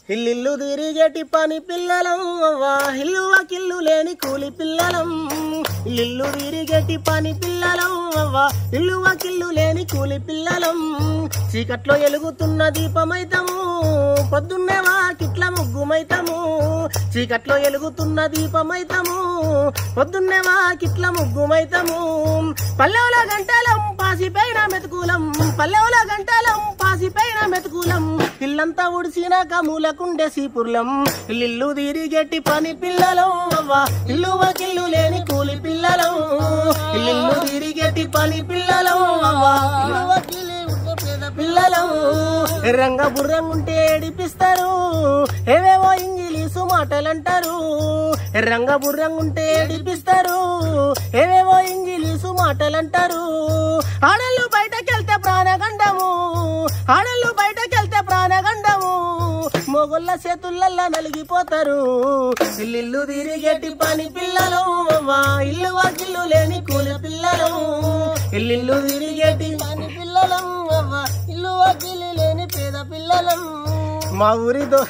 ఇల్లు తిరిగేటి పని పిల్లలం అవ్వా ఇల్లు వాకిల్లు లేని కూలి పిల్లలం ఇల్లు తిరిగేటి పని పిల్లలం అవ్వా ఇల్లు వాకిల్లు లేని కూలి పిల్లలం చీకట్లో ఎలుగుతున్న దీపమైతము పొద్దున్నే వాకిట్ల ముగ్గుమైతము చీకట్లో ఎలుగుతున్న దీపమైతము పొద్దున్నే వాకిట్ల ముగ్గుమైతము పల్లెల గంటలం పాసిపోయిన మెతుకులం పల్లెల గంటలం పాసిపోయిన మెతుకులం ఇల్లంతా ఉడిసినాక మూలకుండే సీపుర్లం ఇల్లు తిరిగేటి పని పిల్లలం అవ్వా ఇల్లు వాకిల్లు లేని కూలి పిల్లలం ఇల్లు తిరిగేటి పని పిల్లలం అవ్వా ఇల్లు వాకిల్లు పిల్లలం రంగ బుర్రంగుంటే ఏడిపిస్తారు ఏవేవో ఇంగ్లీషు మాటలంటారు రంగ బుర్రంగుంటే ఏడిపిస్తారు ఏవేవో ఇంగ్లీషు మాటలంటారు ఆడళ్ళు బయటకెళ్తే ప్రాణగండము ఆడళ్ళు బయటకెళ్తే ప్రాణగండము మొగొల్ల చేతులల్లా నలిగిపోతారు ఇల్లు తిరిగేటి పని పిల్లలు అవ్వా ఇల్లు వాకిల్లు లేని కూలి పిల్లలు ఇల్లు తిరిగేటి పని పిల్లలం అవ్వా ఇల్లు వాకిల్లు లేని పేద పిల్లలం మా ఊరితో